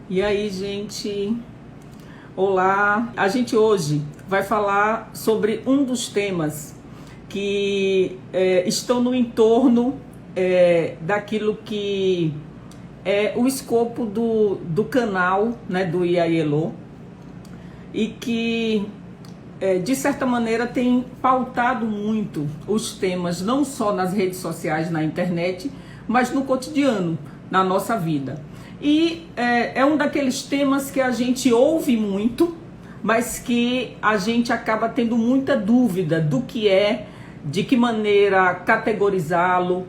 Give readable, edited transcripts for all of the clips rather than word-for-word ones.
E aí, gente? Olá! A gente hoje vai falar sobre um dos temas que estão no entorno daquilo que é o escopo do canal, né, do IAELO, e que, de certa maneira, tem pautado muito os temas, não só nas redes sociais, na internet, mas no cotidiano, na nossa vida. E é um daqueles temas que a gente ouve muito, mas que a gente acaba tendo muita dúvida do que é, de que maneira categorizá-lo,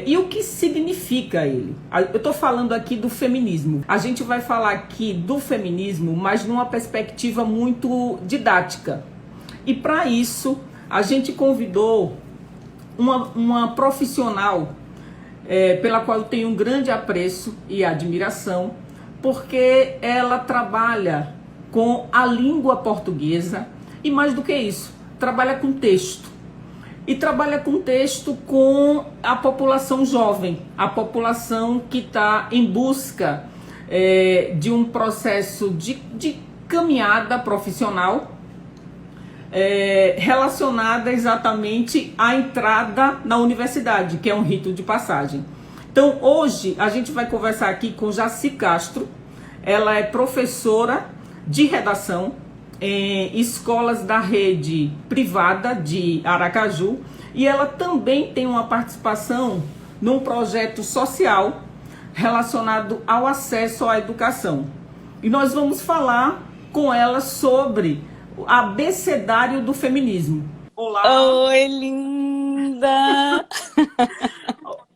e o que significa ele. Eu estou falando aqui do feminismo. A gente vai falar aqui do feminismo, mas numa perspectiva muito didática. E para isso, a gente convidou uma profissional pela qual eu tenho um grande apreço e admiração, porque ela trabalha com a língua portuguesa e, mais do que isso, trabalha com texto. E trabalha com texto com a população jovem, a população que está em busca de um processo de caminhada profissional relacionada exatamente à entrada na universidade, que é um rito de passagem. Então, hoje, a gente vai conversar aqui com Jaci Castro. Ela é professora de redação em escolas da rede privada de Aracaju, e ela também tem uma participação num projeto social relacionado ao acesso à educação. E nós vamos falar com ela sobre o abecedário do feminismo. Olá! Oi, linda!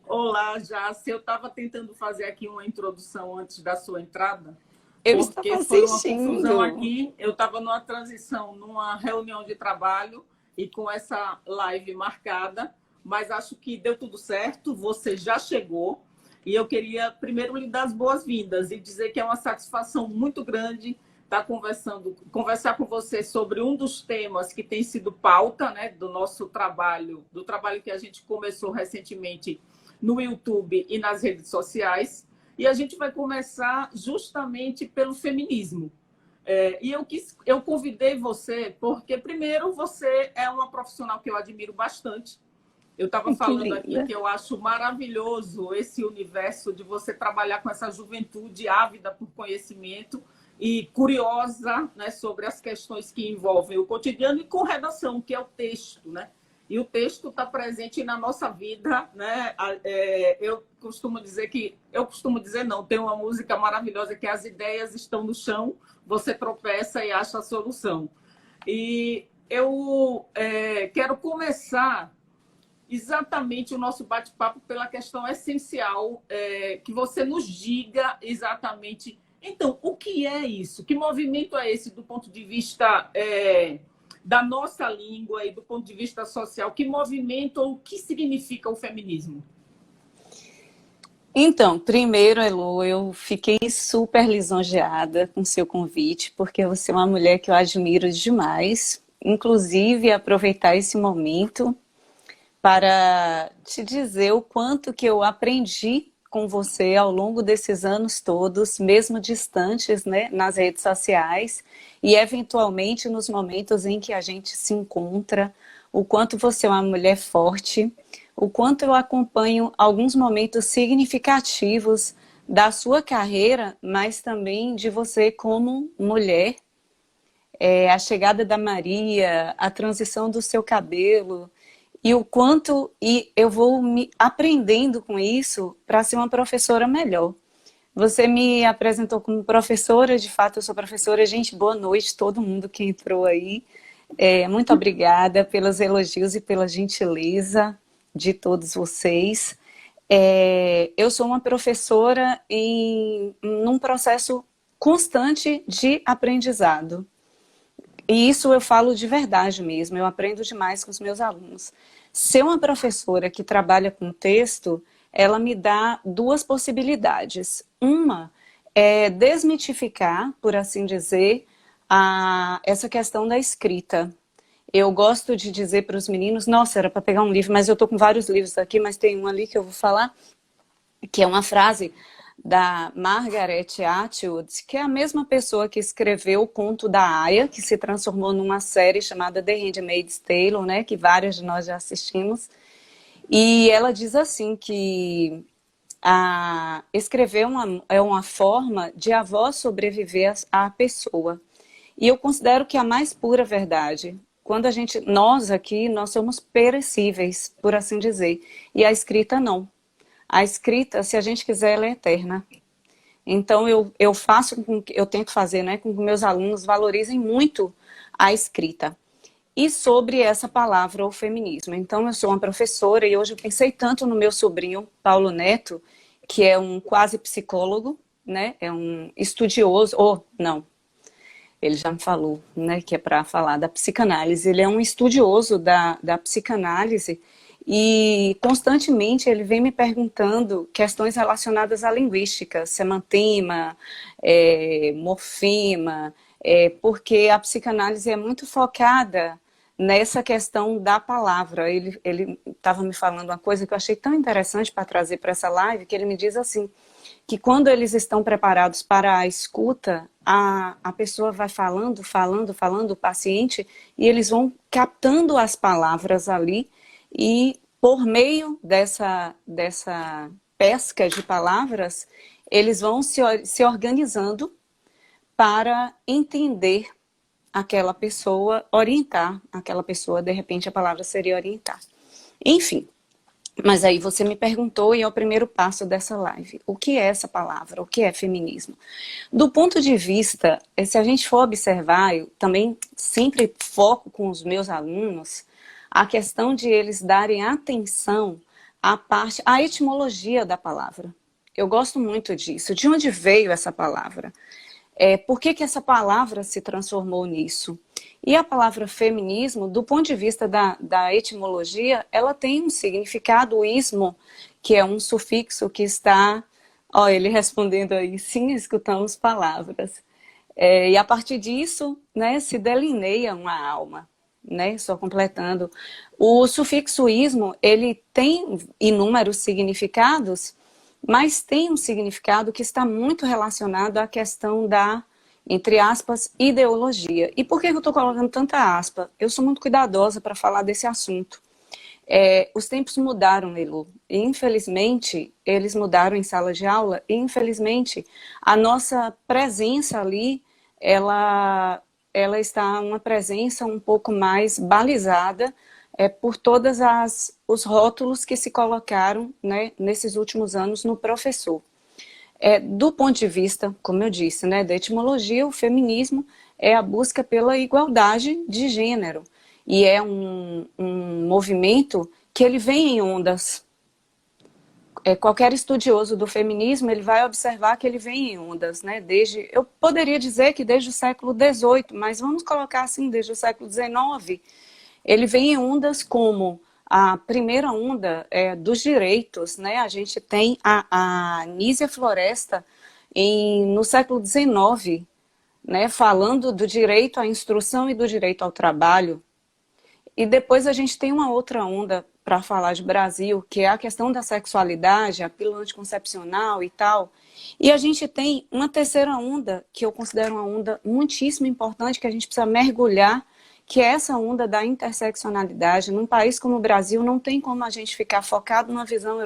Olá, Jace. Eu estava tentando fazer aqui uma introdução antes da sua entrada, Eu estava porque foi uma confusão assistindo. aqui. Eu estava numa transição, numa reunião de trabalho e com essa live marcada, mas acho que deu tudo certo. Você já chegou e eu queria primeiro lhe dar as boas-vindas e dizer que é uma satisfação muito grande estar conversar com você sobre um dos temas que tem sido pauta, né, do nosso trabalho, do trabalho que a gente começou recentemente no YouTube e nas redes sociais. E a gente vai começar justamente pelo feminismo. E eu convidei você porque, primeiro, você é uma profissional que eu admiro bastante. Eu estava Que falando aqui linda. que eu acho maravilhoso esse universo de você trabalhar com essa juventude ávida por conhecimento e curiosa, né, sobre as questões que envolvem o cotidiano, e com redação, que é o texto, né? E o texto está presente na nossa vida, né? Eu costumo dizer não, tem uma música maravilhosa que as ideias estão no chão, você tropeça e acha a solução. E eu quero começar exatamente o nosso bate-papo pela questão essencial, que você nos diga exatamente, então, o que é isso? Que movimento é esse do ponto de vista da nossa língua e do ponto de vista social? Que movimento ou o que significa o feminismo? Então, primeiro, Elo, eu fiquei super lisonjeada com seu convite, porque você é uma mulher que eu admiro demais. Inclusive, aproveitar esse momento para te dizer o quanto que eu aprendi com você ao longo desses anos todos, mesmo distantes, né, nas redes sociais e eventualmente nos momentos em que a gente se encontra, o quanto você é uma mulher forte, o quanto eu acompanho alguns momentos significativos da sua carreira, mas também de você como mulher, a chegada da Maria, a transição do seu cabelo, e o quanto eu vou me aprendendo com isso para ser uma professora melhor. Você me apresentou como professora, de fato eu sou professora. Gente, boa noite todo mundo que entrou aí. Muito obrigada pelos elogios e pela gentileza de todos vocês. Eu sou uma professora num processo constante de aprendizado. E isso eu falo de verdade mesmo, eu aprendo demais com os meus alunos. Ser uma professora que trabalha com texto, ela me dá duas possibilidades. Uma é desmitificar, por assim dizer, essa questão da escrita. Eu gosto de dizer para os meninos, nossa, era para pegar um livro, mas eu estou com vários livros aqui, mas tem um ali que eu vou falar, que é uma frase da Margaret Atwood, que é a mesma pessoa que escreveu o Conto da Aia, que se transformou numa série chamada The Handmaid's Tale, né, que várias de nós já assistimos. E ela diz assim que escrever é uma forma de a voz sobreviver à pessoa. E eu considero que é a mais pura verdade. Quando nós aqui, nós somos perecíveis, por assim dizer. E a escrita não. A escrita, se a gente quiser, ela é eterna. Então eu tento fazer, né, com que meus alunos valorizem muito a escrita. E sobre essa palavra, o feminismo. Então eu sou uma professora e hoje eu pensei tanto no meu sobrinho, Paulo Neto, que é um quase psicólogo, né, é um estudioso, não, ele já me falou, né, que é para falar da psicanálise. Ele é um estudioso da psicanálise e constantemente ele vem me perguntando questões relacionadas à linguística, semantema, morfema, porque a psicanálise é muito focada nessa questão da palavra. Ele estava me falando uma coisa que eu achei tão interessante para trazer para essa live, que ele me diz assim, que quando eles estão preparados para a escuta, a pessoa vai falando, o paciente, e eles vão captando as palavras ali, e por meio dessa pesca de palavras, eles vão se organizando para entender aquela pessoa, orientar aquela pessoa, de repente a palavra seria orientar. Enfim. Mas aí você me perguntou e é o primeiro passo dessa live. O que é essa palavra? O que é feminismo? Do ponto de vista, se a gente for observar, eu também sempre foco com os meus alunos a questão de eles darem atenção à etimologia da palavra. Eu gosto muito disso. De onde veio essa palavra? Por que essa palavra se transformou nisso? E a palavra feminismo, do ponto de vista da etimologia, ela tem um significado, o ismo, que é um sufixo que está... ele respondendo aí, sim, escutamos palavras. E a partir disso, né, se delineia uma alma, né, só completando. O sufixo ismo, ele tem inúmeros significados, mas tem um significado que está muito relacionado à questão da, entre aspas, ideologia. E por que eu estou colocando tanta aspa? Eu sou muito cuidadosa para falar desse assunto. Os tempos mudaram, Elu. E, infelizmente, eles mudaram em sala de aula. E, infelizmente, a nossa presença ali, ela está uma presença um pouco mais balizada por todos os rótulos que se colocaram, né, nesses últimos anos no professor. Do ponto de vista, como eu disse, né, da etimologia, o feminismo é a busca pela igualdade de gênero. E é um movimento que ele vem em ondas. Qualquer estudioso do feminismo, ele vai observar que ele vem em ondas, né? Eu poderia dizer que desde o século XVIII, mas vamos colocar assim, desde o século XIX, ele vem em ondas como a primeira onda dos direitos, né? A gente tem a Nísia Floresta no século XIX, né? Falando do direito à instrução e do direito ao trabalho. E depois a gente tem uma outra onda para falar de Brasil, que é a questão da sexualidade, a pílula anticoncepcional e tal. E a gente tem uma terceira onda, que eu considero uma onda muitíssimo importante, que a gente precisa mergulhar, que é essa onda da interseccionalidade. Num país como o Brasil, não tem como a gente ficar focado numa visão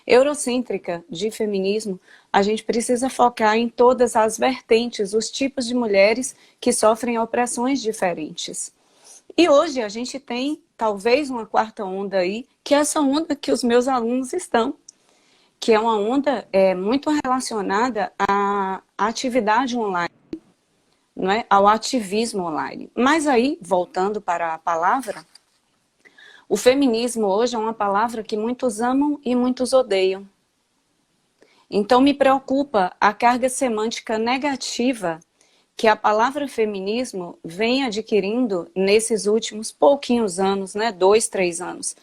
eurocêntrica de feminismo. A gente precisa focar em todas as vertentes, os tipos de mulheres que sofrem opressões diferentes. E hoje a gente tem, talvez, uma quarta onda aí, que é essa onda que os meus alunos estão, que é uma onda muito relacionada à atividade online, não é? Ao ativismo online. Mas aí, voltando para a palavra, o feminismo hoje é uma palavra que muitos amam e muitos odeiam. Então me preocupa a carga semântica negativa que a palavra feminismo vem adquirindo nesses últimos pouquinhos anos, né? 2, 3 anos.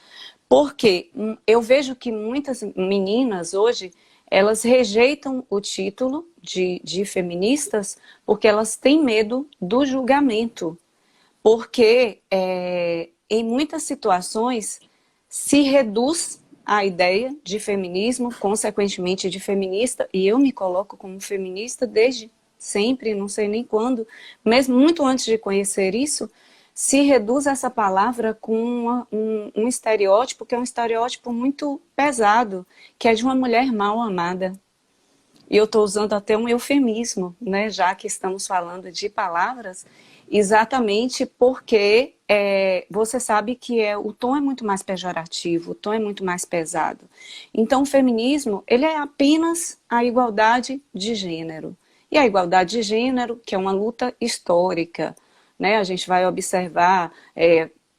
Porque eu vejo que muitas meninas hoje, elas rejeitam o título de feministas porque elas têm medo do julgamento. Porque em muitas situações se reduz a ideia de feminismo, consequentemente de feminista, e eu me coloco como feminista desde sempre, não sei nem quando, mesmo muito antes de conhecer isso, se reduz essa palavra com um estereótipo, que é um estereótipo muito pesado, que é de uma mulher mal amada. E eu estou usando até um eufemismo, né, já que estamos falando de palavras, exatamente porque você sabe que o tom é muito mais pejorativo, o tom é muito mais pesado. Então o feminismo, ele é apenas a igualdade de gênero. E a igualdade de gênero, que é uma luta histórica, né, a gente vai observar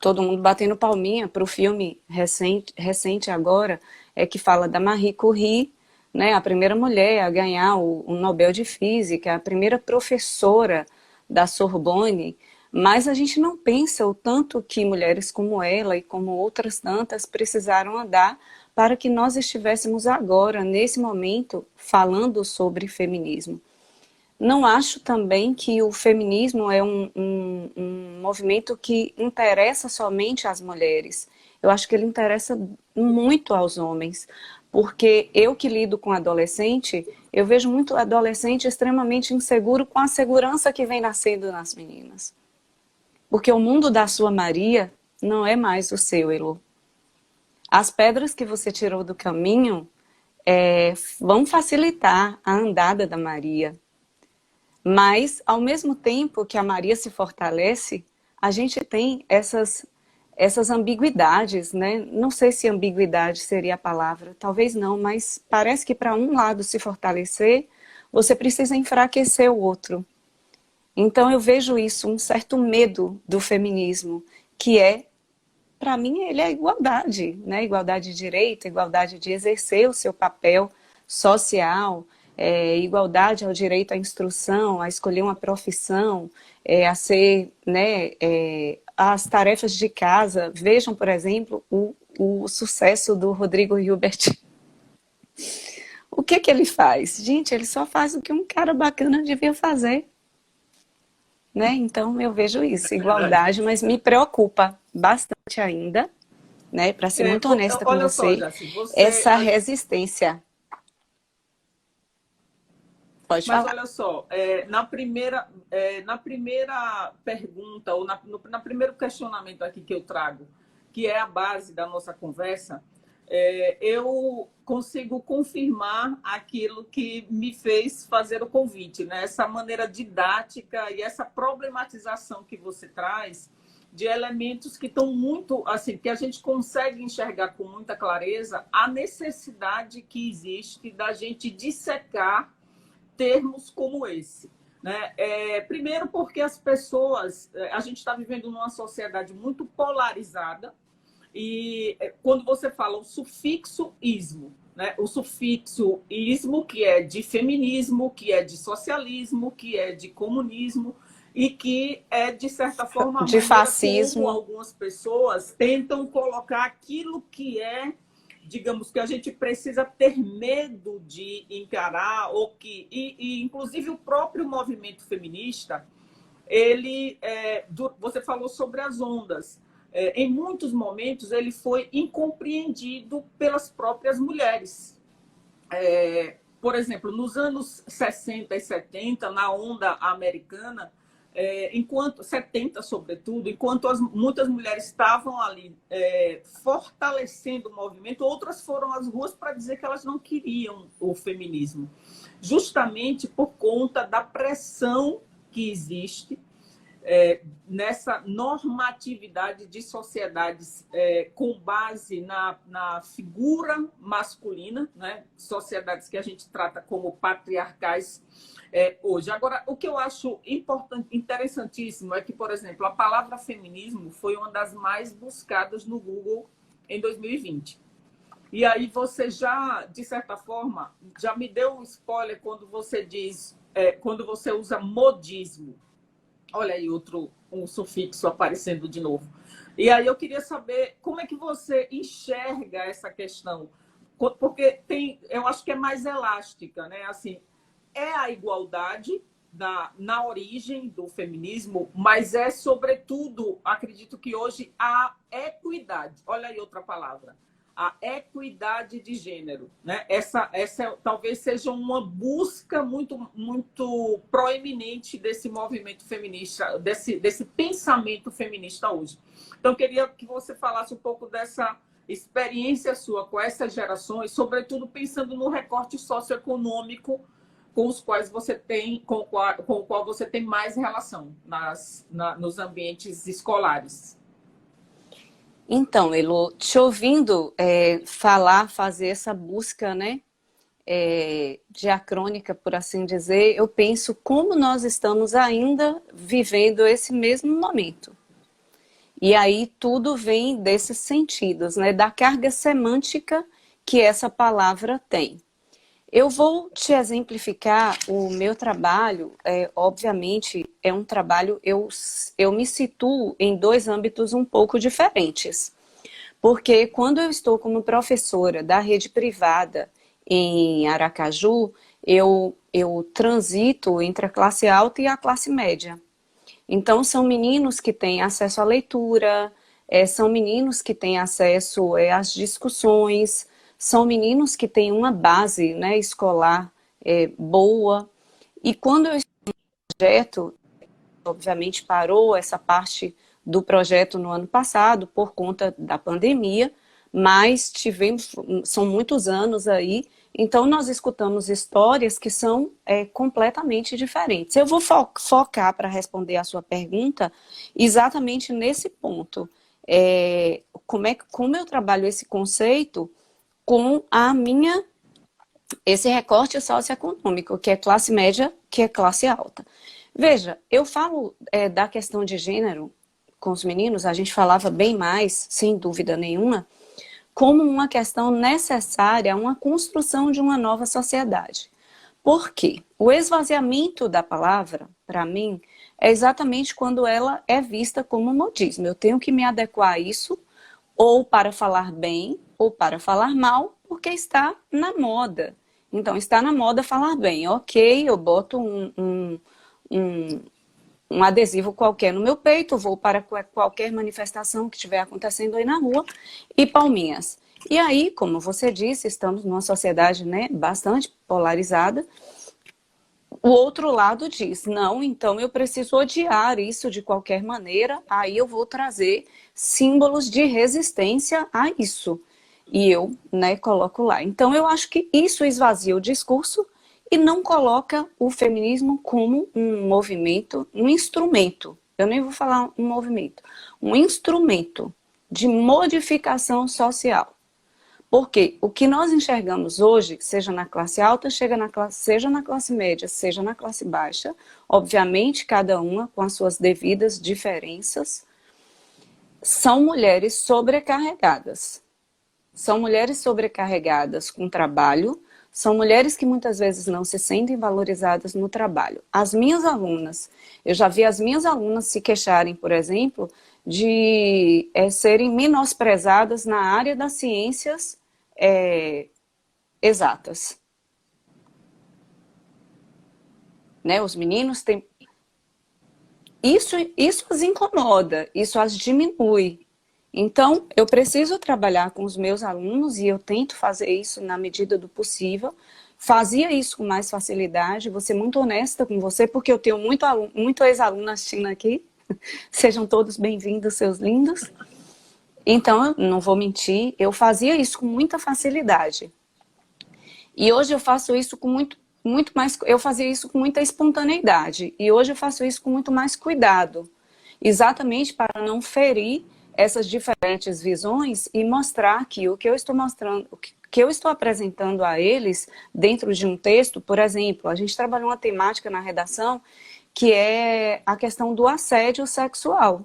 todo mundo batendo palminha para o filme recente agora, que fala da Marie Curie, né, a primeira mulher a ganhar o Nobel de Física, a primeira professora da Sorbonne, mas a gente não pensa o tanto que mulheres como ela e como outras tantas precisaram andar para que nós estivéssemos agora, nesse momento, falando sobre feminismo. Não acho também que o feminismo é um movimento que interessa somente às mulheres. Eu acho que ele interessa muito aos homens, porque eu que lido com adolescente, eu vejo muito adolescente extremamente inseguro com a segurança que vem nascendo nas meninas. Porque o mundo da sua Maria não é mais o seu, Elô. As pedras que você tirou do caminho vão facilitar a andada da Maria. Mas, ao mesmo tempo que a Maria se fortalece, a gente tem essas ambiguidades, né? Não sei se ambiguidade seria a palavra, talvez não, mas parece que para um lado se fortalecer, você precisa enfraquecer o outro. Então eu vejo isso, um certo medo do feminismo, que para mim, ele é igualdade, né? Igualdade de direito, igualdade de exercer o seu papel social, igualdade ao direito à instrução, a escolher uma profissão, a ser, né, as tarefas de casa. Vejam, por exemplo, o sucesso do Rodrigo Hilbert. O que ele faz? Gente, ele só faz o que um cara bacana devia fazer. Né? Então eu vejo isso, igualdade, mas me preocupa bastante ainda, né? Para ser muito honesta com olha só, você, Jaci, essa resistência. Pode mas falar. olha só, na primeira pergunta, ou no primeiro questionamento aqui que eu trago, que é a base da nossa conversa, eu consigo confirmar aquilo que me fez fazer o convite, né? Essa maneira didática e essa problematização que você traz de elementos que estão muito, assim, que a gente consegue enxergar com muita clareza a necessidade que existe da gente dissecar termos como esse. Né? Primeiro porque as pessoas, a gente está vivendo numa sociedade muito polarizada, e quando você fala o sufixo ismo, né? O sufixo ismo, que é de feminismo, que é de socialismo, que é de comunismo, e que é, de certa forma, a de maneira fascismo. como algumas pessoas tentam colocar aquilo que digamos, que a gente precisa ter medo de encarar, e inclusive o próprio movimento feminista, você falou sobre as ondas. Em muitos momentos, ele foi incompreendido pelas próprias mulheres. Por exemplo, nos anos 60 e 70, na onda americana, enquanto 70 sobretudo, enquanto muitas mulheres estavam ali fortalecendo o movimento, outras foram às ruas para dizer que elas não queriam o feminismo, justamente por conta da pressão que existe nessa normatividade de sociedades com base na figura masculina, né? Sociedades que a gente trata como patriarcais hoje. Agora, o que eu acho interessantíssimo é que, por exemplo, a palavra feminismo foi uma das mais buscadas no Google em 2020. E aí você já, de certa forma, já me deu um spoiler quando você diz, quando você usa modismo. Olha aí um sufixo aparecendo de novo. E aí eu queria saber como é que você enxerga essa questão, porque eu acho que é mais elástica, né? Assim, é a igualdade na origem do feminismo, mas sobretudo, acredito que hoje, a equidade. Olha aí outra palavra. a equidade de gênero, né? Essa talvez seja uma busca muito proeminente desse movimento feminista, desse pensamento feminista hoje. Então, eu queria que você falasse um pouco dessa experiência sua com essas gerações, sobretudo pensando no recorte socioeconômico com os quais você tem, com o qual você tem mais relação nos ambientes escolares. Então, Elo, te ouvindo fazer essa busca, né, diacrônica, por assim dizer, eu penso como nós estamos ainda vivendo esse mesmo momento. E aí tudo vem desses sentidos, né, da carga semântica que essa palavra tem. Eu vou te exemplificar o meu trabalho, obviamente é um trabalho, eu me situo em dois âmbitos um pouco diferentes. Porque quando eu estou como professora da rede privada em Aracaju, eu transito entre a classe alta e a classe média. Então são meninos que têm acesso à leitura, são meninos que têm acesso às discussões, são meninos que têm uma base, né, escolar boa. E quando eu estou no projeto, obviamente parou essa parte do projeto no ano passado por conta da pandemia, mas são muitos anos aí, então nós escutamos histórias que são completamente diferentes. Eu vou focar para responder a sua pergunta exatamente nesse ponto. Como eu trabalho esse conceito com esse recorte socioeconômico, que é classe média, que é classe alta. Veja, eu falo da questão de gênero com os meninos, a gente falava bem mais, sem dúvida nenhuma, como uma questão necessária, uma construção de uma nova sociedade. Por quê? O esvaziamento da palavra, para mim, é exatamente quando ela é vista como modismo. Eu tenho que me adequar a isso, ou para falar bem, ou para falar mal, porque está na moda. Então, está na moda falar bem. Ok, eu boto um adesivo qualquer no meu peito, vou para qualquer manifestação que estiver acontecendo aí na rua, e palminhas. E aí, como você disse, estamos numa sociedade, né, bastante polarizada. O outro lado diz, não, então eu preciso odiar isso de qualquer maneira, aí eu vou trazer símbolos de resistência a isso. E eu, né, coloco lá. Então eu acho que isso esvazia o discurso e não coloca o feminismo como um movimento, um instrumento. Eu nem vou falar um movimento. Um instrumento de modificação social. Porque o que nós enxergamos hoje, seja na classe alta, seja na classe média, seja na classe baixa, obviamente cada uma com as suas devidas diferenças, são mulheres sobrecarregadas. São mulheres sobrecarregadas com trabalho, são mulheres que muitas vezes não se sentem valorizadas no trabalho. As minhas alunas, eu já vi as minhas alunas se queixarem, por exemplo, de serem menosprezadas na área das ciências exatas. Né? Os meninos têm... Isso as incomoda, isso as diminui. Então, eu preciso trabalhar com os meus alunos e eu tento fazer isso na medida do possível. Fazia isso com mais facilidade, vou ser muito honesta com você, porque eu tenho muito ex-aluno assistindo aqui. Sejam todos bem-vindos, seus lindos. Então, eu não vou mentir, eu fazia isso com muita facilidade. E hoje eu faço isso com muito mais... Eu fazia isso com muita espontaneidade. E hoje eu faço isso com muito mais cuidado. Exatamente para não ferir essas diferentes visões e mostrar que o que eu estou mostrando, o que eu estou apresentando a eles dentro de um texto, por exemplo, a gente trabalhou uma temática na redação que é a questão do assédio sexual.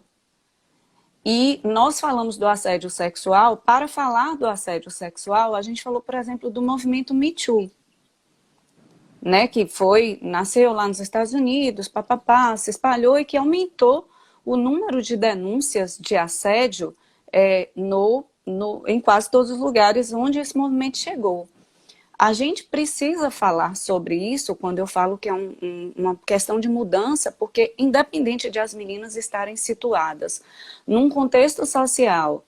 E nós falamos do assédio sexual, para falar do assédio sexual, a gente falou, por exemplo, do movimento Me Too, né, que nasceu lá nos Estados Unidos, se espalhou e que aumentou o número de denúncias de assédio em quase todos os lugares onde esse movimento chegou. A gente precisa falar sobre isso quando eu falo que é uma questão de mudança, porque independente de as meninas estarem situadas num contexto social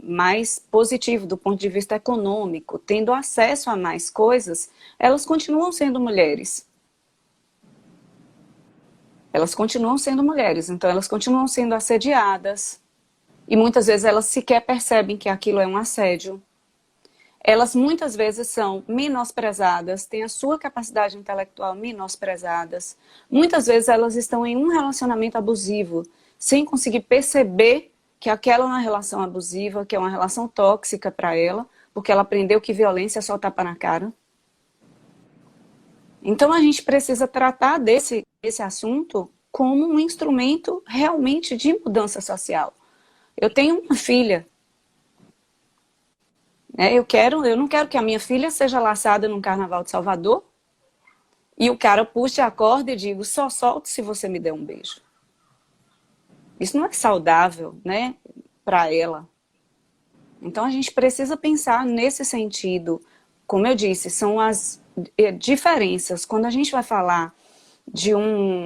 mais positivo do ponto de vista econômico, tendo acesso a mais coisas, elas continuam sendo mulheres. Elas continuam sendo mulheres, então elas continuam sendo assediadas, e muitas vezes elas sequer percebem que aquilo é um assédio. Elas muitas vezes são menosprezadas, têm a sua capacidade intelectual menosprezadas. Muitas vezes elas estão em um relacionamento abusivo, sem conseguir perceber que aquela é uma relação abusiva, que é uma relação tóxica para ela, porque ela aprendeu que violência é só tapa na cara. Então a gente precisa tratar desse assunto como um instrumento realmente de mudança social. Eu tenho uma filha. Eu não quero que a minha filha seja laçada num carnaval de Salvador e o cara puxe a corda e diga, só solto se você me der um beijo. Isso não é saudável, né, para ela. Então a gente precisa pensar nesse sentido. Como eu disse, são as diferenças. Quando a gente vai falar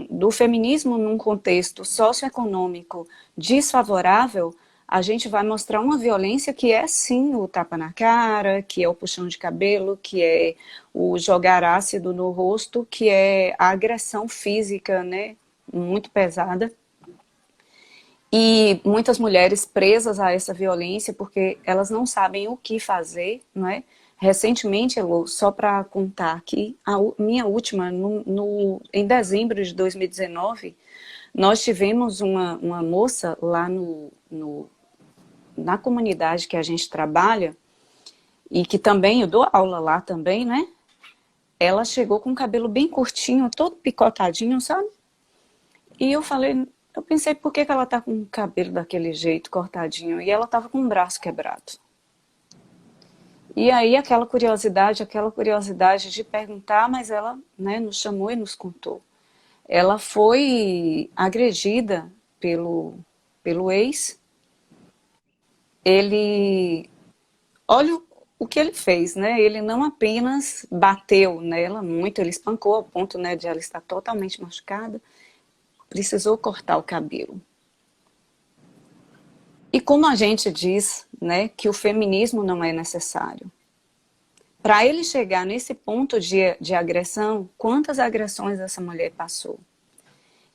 do feminismo num contexto socioeconômico desfavorável, a gente vai mostrar uma violência que é sim o tapa na cara, que é o puxão de cabelo, que é o jogar ácido no rosto, que é a agressão física, né, muito pesada. E muitas mulheres presas a essa violência porque elas não sabem o que fazer, não é? Recentemente, Elô, só para contar aqui, a minha última, em dezembro de 2019, nós tivemos uma moça lá na comunidade que a gente trabalha, e que também eu dou aula lá também, né? Ela chegou com o cabelo bem curtinho, todo picotadinho, sabe? E eu pensei, por que ela tá com o cabelo daquele jeito, cortadinho? E ela tava com o braço quebrado. E aí aquela curiosidade de perguntar, mas ela, né, nos chamou e nos contou. Ela foi agredida pelo ex. Ele, olha o que ele fez, né? Ele não apenas bateu nela muito, ele espancou ao ponto, né, de ela estar totalmente machucada, precisou cortar o cabelo. E como a gente diz, né, que o feminismo não é necessário. Para ele chegar nesse ponto de agressão, quantas agressões essa mulher passou?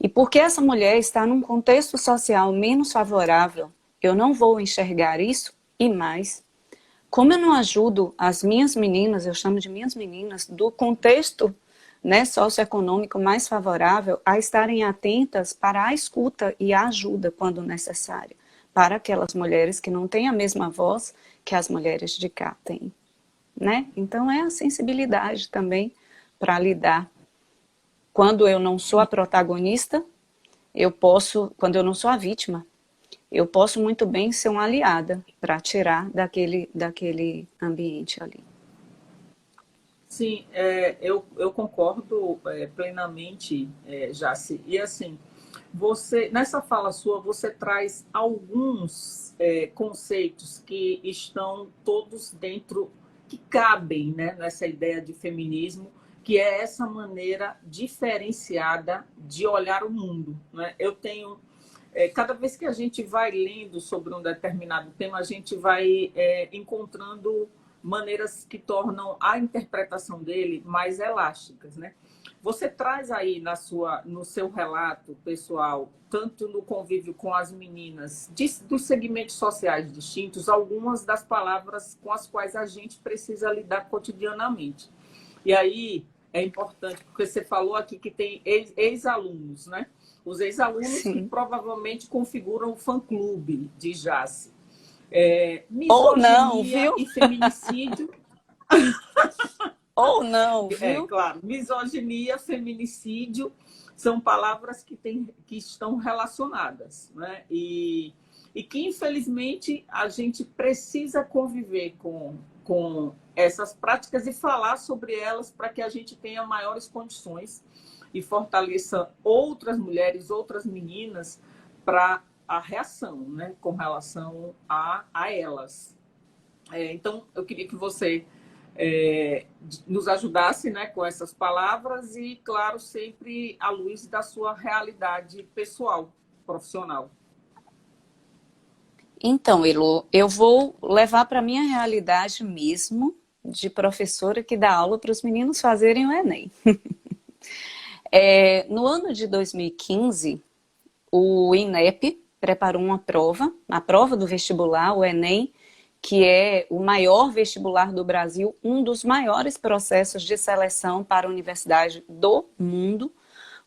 E porque essa mulher está num contexto social menos favorável, eu não vou enxergar isso e mais. Como eu não ajudo as minhas meninas, eu chamo de minhas meninas, do contexto, né, socioeconômico mais favorável, a estarem atentas para a escuta e a ajuda quando necessário, para aquelas mulheres que não têm a mesma voz que as mulheres de cá têm. Né? Então é a sensibilidade também para lidar. Quando eu não sou a protagonista, quando eu não sou a vítima, eu posso muito bem ser uma aliada para tirar daquele ambiente ali. Sim, eu concordo plenamente, Jaci. E assim, nessa fala sua, você traz alguns conceitos que estão todos dentro, que cabem, né, nessa ideia de feminismo, que é essa maneira diferenciada de olhar o mundo. Né? Eu tenho... cada vez que a gente vai lendo sobre um determinado tema, a gente vai encontrando maneiras que tornam a interpretação dele mais elásticas, né? Você traz aí no seu relato pessoal, tanto no convívio com as meninas dos segmentos sociais distintos, algumas das palavras com as quais a gente precisa lidar cotidianamente. E aí é importante, porque você falou aqui que tem ex-alunos, né? Os ex-alunos que provavelmente configuram o fã-clube de Jaci. Ou não, viu? E feminicídio. Ou não, viu? Claro. Misoginia, feminicídio são palavras que estão relacionadas, né? E que, infelizmente, a gente precisa conviver com essas práticas e falar sobre elas para que a gente tenha maiores condições e fortaleça outras mulheres, outras meninas para a reação, né, com relação a elas. Então, eu queria que você nos ajudasse, né, com essas palavras e, claro, sempre à luz da sua realidade pessoal, profissional. Então, Elo, eu vou levar para a minha realidade mesmo, de professora que dá aula para os meninos fazerem o Enem. No ano de 2015, o INEP preparou uma prova, a prova do vestibular, o Enem, que é o maior vestibular do Brasil, um dos maiores processos de seleção para a universidade do mundo,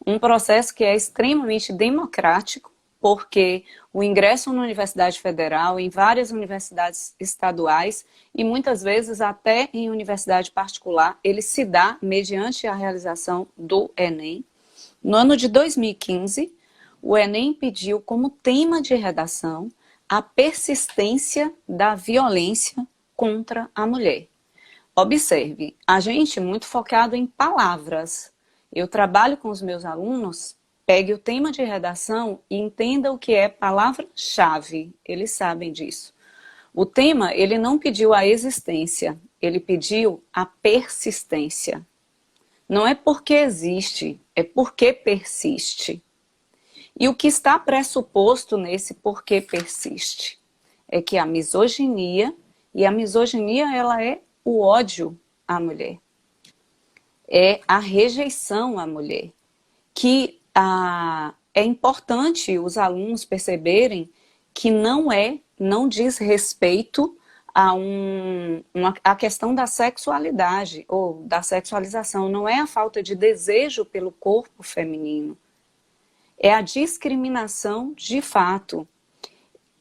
um processo que é extremamente democrático, porque o ingresso na Universidade Federal, em várias universidades estaduais e muitas vezes até em universidade particular, ele se dá mediante a realização do Enem. No ano de 2015, o Enem pediu como tema de redação a persistência da violência contra a mulher. Observe, a gente muito focado em palavras. Eu trabalho com os meus alunos, pegue o tema de redação e entenda o que é palavra-chave. Eles sabem disso. O tema, ele não pediu a existência, ele pediu a persistência. Não é porque existe, é porque persiste. E o que está pressuposto nesse porquê persiste é que a misoginia, e a misoginia ela é o ódio à mulher, é a rejeição à mulher, que é importante os alunos perceberem que não diz respeito a questão da sexualidade ou da sexualização, não é a falta de desejo pelo corpo feminino, é a discriminação de fato.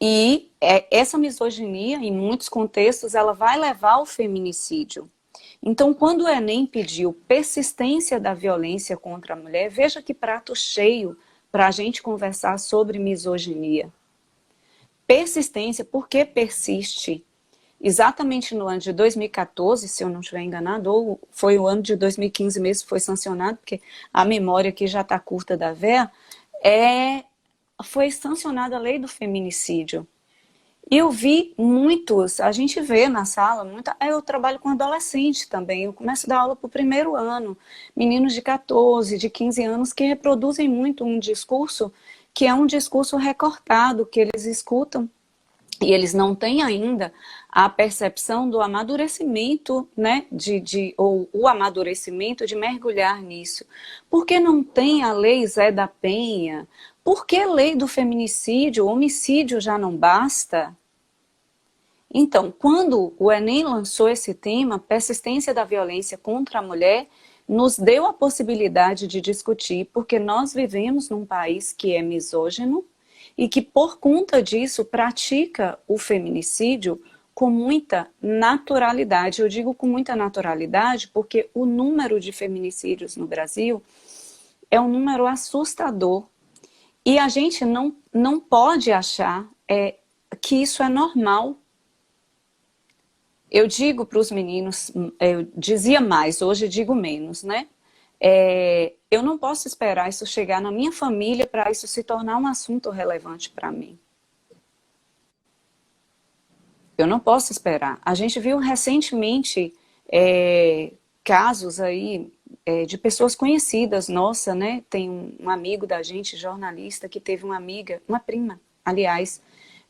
E essa misoginia, em muitos contextos, ela vai levar ao feminicídio. Então, quando o Enem pediu persistência da violência contra a mulher, veja que prato cheio para a gente conversar sobre misoginia. Persistência, por que persiste? Exatamente no ano de 2014, se eu não estiver enganado, ou foi o ano de 2015 mesmo que foi sancionado, porque a memória aqui já está curta da véia, foi sancionada a lei do feminicídio. E eu vi muitos, a gente vê na sala, eu trabalho com adolescente também, eu começo a dar aula para o primeiro ano, meninos de 14, de 15 anos que reproduzem muito um discurso que é um discurso recortado, que eles escutam e eles não têm ainda a percepção do amadurecimento, né, ou o amadurecimento de mergulhar nisso. Por que não tem a lei Zé da Penha? Por que a lei do feminicídio, o homicídio já não basta? Então, quando o Enem lançou esse tema, persistência da violência contra a mulher, nos deu a possibilidade de discutir, porque nós vivemos num país que é misógino e que, por conta disso, pratica o feminicídio com muita naturalidade. Eu digo com muita naturalidade porque o número de feminicídios no Brasil é um número assustador. E a gente não pode achar que isso é normal. Eu digo para os meninos, eu dizia mais, hoje digo menos, né? Eu não posso esperar isso chegar na minha família para isso se tornar um assunto relevante para mim. Eu não posso esperar. A gente viu recentemente casos aí de pessoas conhecidas, nossa, né? Tem um amigo da gente, jornalista, que teve uma amiga, uma prima, aliás,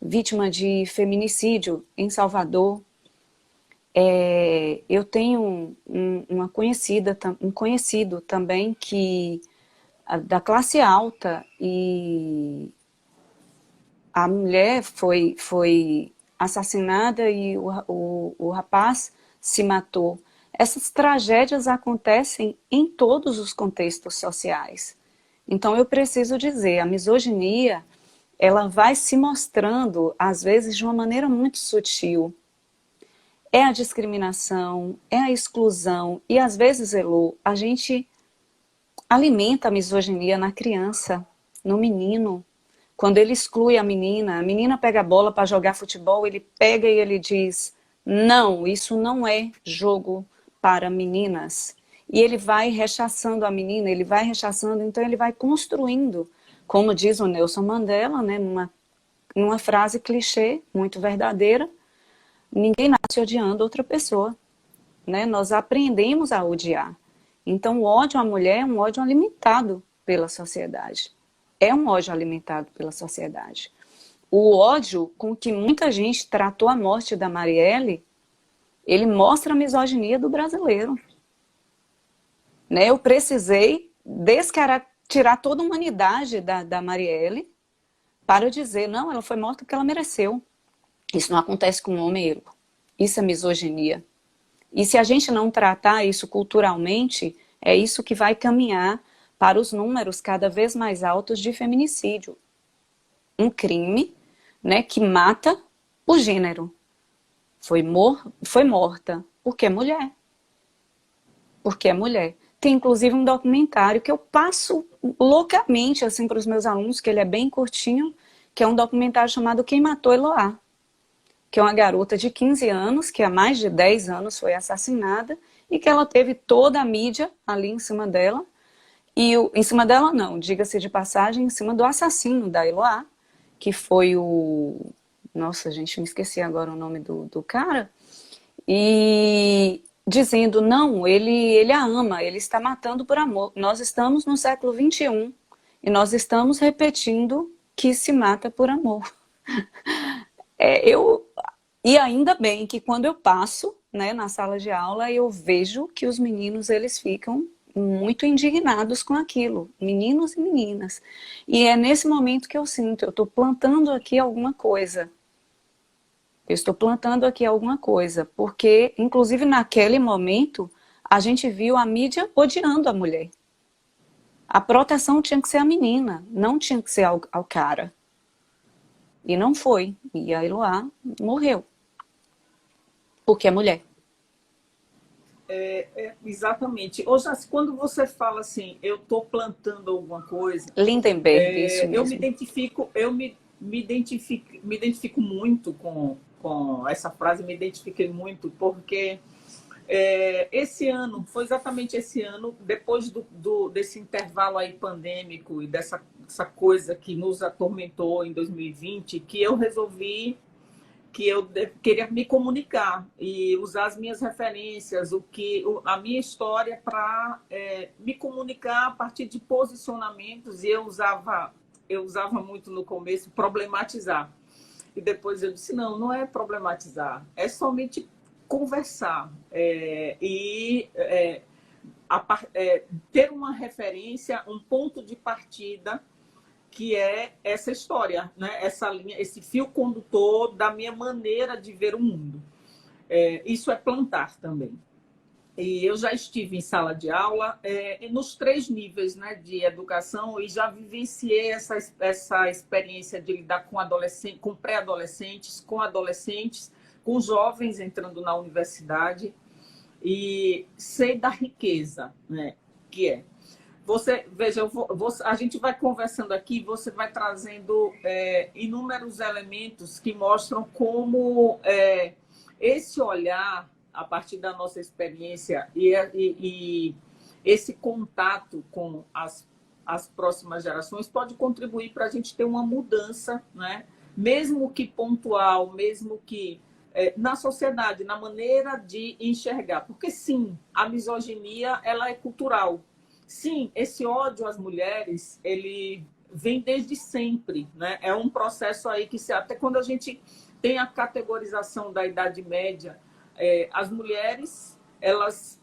vítima de feminicídio em Salvador. Eu tenho uma conhecida, um conhecido também que da classe alta e a mulher foi assassinada e o rapaz se matou. Essas tragédias acontecem em todos os contextos sociais. Então eu preciso dizer, a misoginia, ela vai se mostrando, às vezes, de uma maneira muito sutil. É a discriminação, é a exclusão, e às vezes, Elô, a gente alimenta a misoginia na criança, no menino. Quando ele exclui a menina pega a bola para jogar futebol, ele pega e ele diz, não, isso não é jogo para meninas. E ele vai rechaçando a menina, ele vai rechaçando, então ele vai construindo, como diz o Nelson Mandela, né, numa frase clichê, muito verdadeira, ninguém nasce odiando outra pessoa. né? Nós aprendemos a odiar. Então, o ódio à mulher é um ódio alimentado pela sociedade. É um ódio alimentado pela sociedade. O ódio com que muita gente tratou a morte da Marielle, ele mostra a misoginia do brasileiro. Né? Eu precisei tirar toda a humanidade da Marielle para dizer, não, ela foi morta porque ela mereceu. Isso não acontece com um homem. Isso é misoginia. E se a gente não tratar isso culturalmente, é isso que vai caminhar para os números cada vez mais altos de feminicídio. Um crime, né, que mata por gênero. Foi morta porque é mulher. Porque é mulher. Tem inclusive um documentário que eu passo loucamente assim, para os meus alunos, que ele é bem curtinho, que é um documentário chamado Quem Matou Eloá, que é uma garota de 15 anos, que há mais de 10 anos foi assassinada, e que ela teve toda a mídia ali em cima dela, e em cima dela não, diga-se de passagem, em cima do assassino da Eloá, que foi o... Nossa, gente, me esqueci agora o nome do cara, e dizendo, não, ele a ama, ele está matando por amor. Nós estamos no século XXI, e nós estamos repetindo que se mata por amor. E ainda bem que quando eu passo, né, na sala de aula, eu vejo que os meninos eles ficam muito indignados com aquilo, meninos e meninas. E é nesse momento que eu sinto, eu estou plantando aqui alguma coisa. Eu estou plantando aqui alguma coisa, porque, inclusive naquele momento, a gente viu a mídia odiando a mulher. A proteção tinha que ser a menina, não tinha que ser ao cara. E não foi. E a Eloá morreu. Porque é mulher. Exatamente. Ô, Jaci, quando você fala assim, eu estou plantando alguma coisa, Lindenberg, isso eu me mesmo. identifico, me identifico muito com essa frase, me identifiquei muito, porque esse ano, foi exatamente esse ano, depois desse intervalo aí pandêmico e dessa coisa que nos atormentou em 2020, que eu resolvi que eu queria me comunicar e usar as minhas referências, a minha história para me comunicar a partir de posicionamentos, e eu usava muito no começo problematizar. E depois eu disse, não é problematizar, é somente conversar ter uma referência, um ponto de partida, que é essa história, né? Essa linha, esse fio condutor da minha maneira de ver o mundo. Isso é plantar também. E eu já estive em sala de aula nos 3 níveis, né, de educação, e já vivenciei essa experiência de lidar com pré-adolescentes, com adolescentes, com jovens entrando na universidade, e sei da riqueza, né, que é. Você, veja, a gente vai conversando aqui, você vai trazendo inúmeros elementos que mostram como esse olhar, a partir da nossa experiência e esse contato com as próximas gerações, pode contribuir para a gente ter uma mudança, né? Mesmo que pontual, mesmo que na sociedade, na maneira de enxergar. Porque, sim, a misoginia ela é cultural. Sim, esse ódio às mulheres, ele vem desde sempre, né? É um processo aí que, até quando a gente tem a categorização da Idade Média, as mulheres, elas,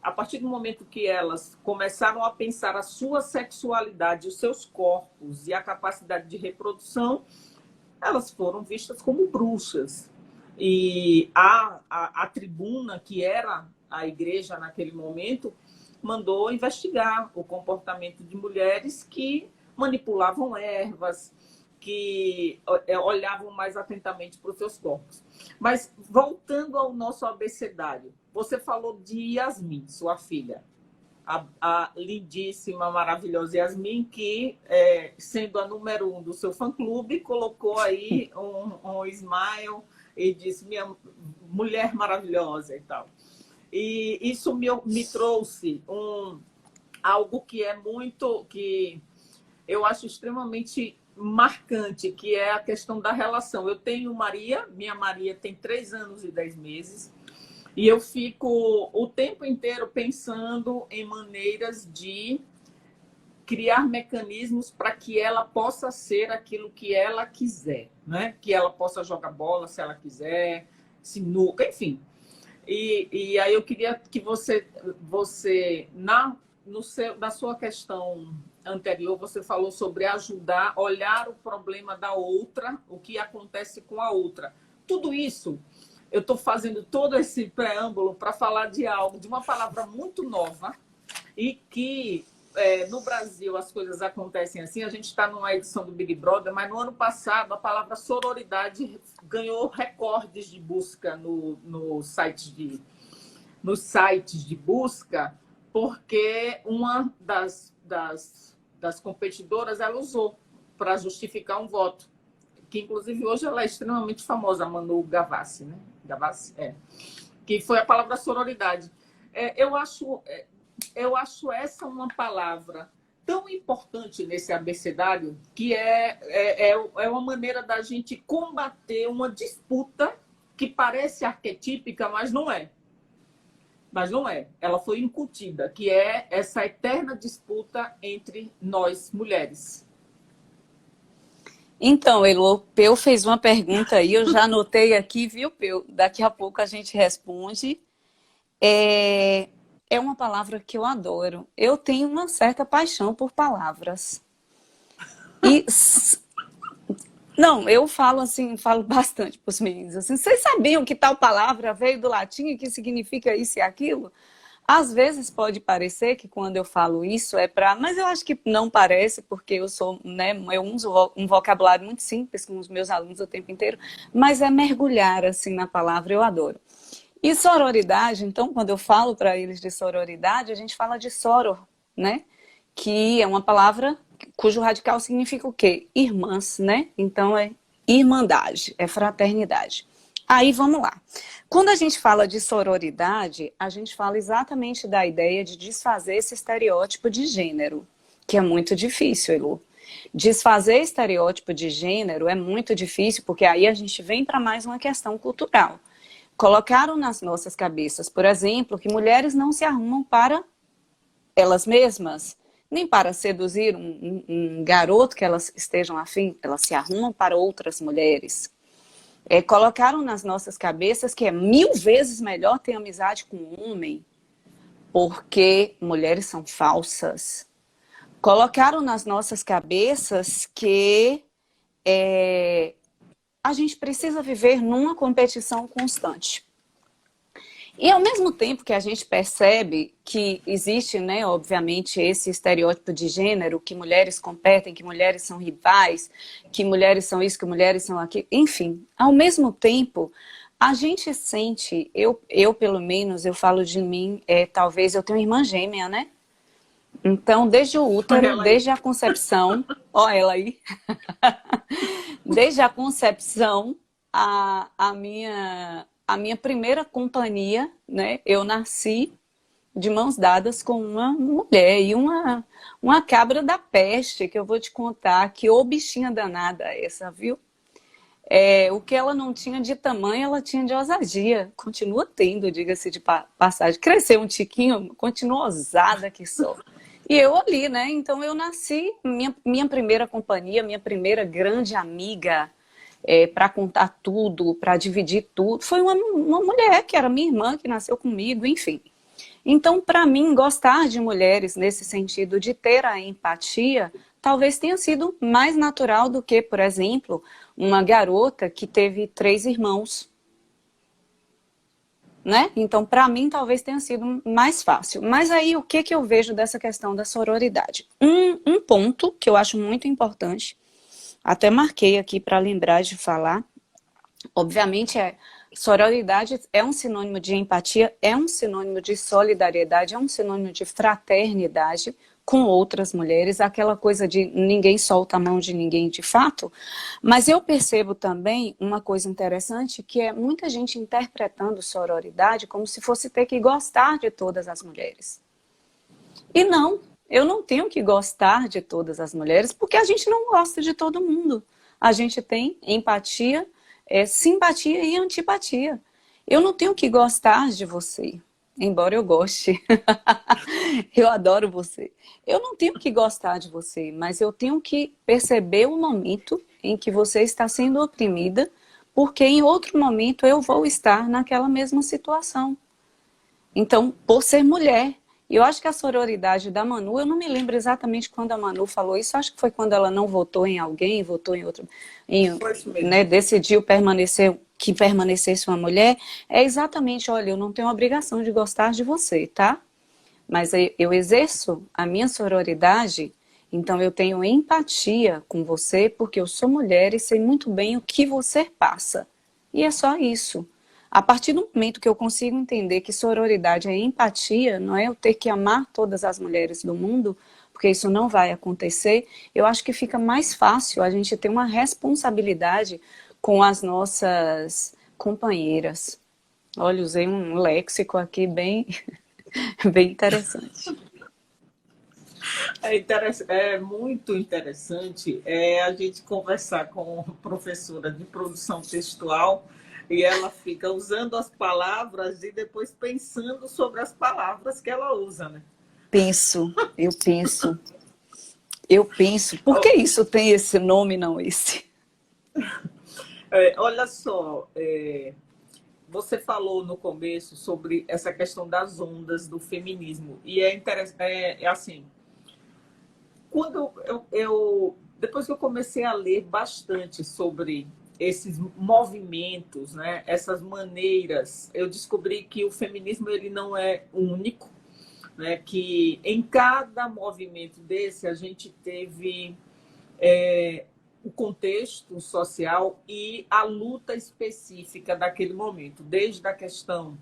a partir do momento que elas começaram a pensar a sua sexualidade, os seus corpos e a capacidade de reprodução, elas foram vistas como bruxas. E a tribuna, que era a igreja naquele momento, mandou investigar o comportamento de mulheres que manipulavam ervas, que olhavam mais atentamente para os seus corpos. Mas, voltando ao nosso abecedário, você falou de Yasmin, sua filha, a lindíssima, maravilhosa Yasmin, que, sendo a número 1 do seu fã-clube, colocou aí um smile e disse, minha mulher maravilhosa e tal. E isso me trouxe algo que que eu acho extremamente marcante, que é a questão da relação. Eu tenho minha Maria tem 3 anos e 10 meses, E eu fico o tempo inteiro pensando em maneiras de criar mecanismos para que ela possa ser aquilo que ela quiser, né? Que ela possa jogar bola se ela quiser, sinuca, enfim. E aí eu queria que você na sua questão anterior, você falou sobre ajudar, olhar o problema da outra, o que acontece com a outra. Tudo isso, eu estou fazendo todo esse preâmbulo para falar de algo, de uma palavra muito nova e que no Brasil as coisas acontecem assim. A gente está numa edição do Big Brother, mas no ano passado a palavra sororidade ganhou recordes de busca nos sites de busca, porque uma das competidoras ela usou para justificar um voto, que inclusive hoje ela é extremamente famosa, a Manu Gavassi, né? Gavassi, que foi a palavra sororidade. Eu acho essa uma palavra tão importante nesse abecedário, que é uma maneira da gente combater uma disputa que parece arquetípica, mas não é. Mas não é. Ela foi incutida, que é essa eterna disputa entre nós, mulheres. Então, Elo, Peu fez uma pergunta aí, eu já anotei aqui, viu, Peu? Daqui a pouco a gente responde. É uma palavra que eu adoro. Eu tenho uma certa paixão por palavras. E não, eu falo assim, falo bastante para os meninos assim. Vocês sabiam que tal palavra veio do latim e que significa isso e aquilo? Às vezes pode parecer que quando eu falo isso é para, mas eu acho que não parece, porque eu sou, né, eu uso um vocabulário muito simples com os meus alunos o tempo inteiro, mas é mergulhar assim na palavra, eu adoro. E sororidade, então, quando eu falo para eles de sororidade, a gente fala de soror, né? Que é uma palavra cujo radical significa o quê? Irmãs, né? Então é irmandade, é fraternidade. Aí vamos lá. Quando a gente fala de sororidade, a gente fala exatamente da ideia de desfazer esse estereótipo de gênero, que é muito difícil, Elu. Desfazer estereótipo de gênero é muito difícil, porque aí a gente vem para mais uma questão cultural. Colocaram nas nossas cabeças, por exemplo, que mulheres não se arrumam para elas mesmas, nem para seduzir um garoto que elas estejam afim, elas se arrumam para outras mulheres. Colocaram nas nossas cabeças que é 1000 vezes melhor ter amizade com um homem, porque mulheres são falsas. Colocaram nas nossas cabeças que a gente precisa viver numa competição constante. E ao mesmo tempo que a gente percebe que existe, né, obviamente, esse estereótipo de gênero, que mulheres competem, que mulheres são rivais, que mulheres são isso, que mulheres são aquilo, enfim, ao mesmo tempo, a gente sente, eu pelo menos, eu falo de mim, talvez eu tenha uma irmã gêmea, né? Então, desde o útero, desde a concepção, ó ela aí, desde a concepção, a minha primeira companhia, né? Eu nasci de mãos dadas com uma mulher e uma cabra da peste, que eu vou te contar, que ô bichinha danada essa, viu? O que ela não tinha de tamanho, ela tinha de ousadia. Continua tendo, diga-se de passagem. Cresceu um tiquinho, continua ousada que sou. E eu ali, né? Então eu nasci, minha primeira companhia, minha primeira grande amiga, para contar tudo, para dividir tudo, foi uma mulher que era minha irmã, que nasceu comigo, enfim. Então, para mim, gostar de mulheres nesse sentido de ter a empatia, talvez tenha sido mais natural do que, por exemplo, uma garota que teve 3 irmãos. Né? Então, para mim, talvez tenha sido mais fácil. Mas aí, o que eu vejo dessa questão da sororidade? Um ponto que eu acho muito importante, até marquei aqui para lembrar de falar, obviamente sororidade é um sinônimo de empatia, é um sinônimo de solidariedade, é um sinônimo de fraternidade com outras mulheres, aquela coisa de ninguém solta a mão de ninguém de fato, mas eu percebo também uma coisa interessante, que é muita gente interpretando sororidade como se fosse ter que gostar de todas as mulheres. E não, eu não tenho que gostar de todas as mulheres, porque a gente não gosta de todo mundo. A gente tem empatia, simpatia e antipatia. Eu não tenho que gostar de você, embora eu goste. Eu adoro você. Eu não tenho que gostar de você, mas eu tenho que perceber o momento em que você está sendo oprimida, porque em outro momento eu vou estar naquela mesma situação. Então, por ser mulher, eu acho que a sororidade da Manu, eu não me lembro exatamente quando a Manu falou isso, acho que foi quando ela não votou em alguém, votou em outro, Foi isso mesmo. né, decidiu permanecer, que permanecesse uma mulher, é exatamente, olha, eu não tenho obrigação de gostar de você, tá? Mas eu exerço a minha sororidade, então eu tenho empatia com você, porque eu sou mulher e sei muito bem o que você passa. E é só isso. A partir do momento que eu consigo entender que sororidade é empatia, não é eu ter que amar todas as mulheres do mundo, porque isso não vai acontecer, eu acho que fica mais fácil a gente ter uma responsabilidade com as nossas companheiras. Olha, usei um léxico aqui bem, bem interessante. É muito interessante a gente conversar com a professora de produção textual e ela fica usando as palavras e depois pensando sobre as palavras que ela usa, né? Eu penso. Por que isso tem esse nome, não esse? Olha só, você falou no começo sobre essa questão das ondas do feminismo e é interessante, assim, quando depois que eu comecei a ler bastante sobre esses movimentos, né, essas maneiras, eu descobri que o feminismo ele não é único, né, que em cada movimento desse a gente teve o contexto social e a luta específica daquele momento, desde a questão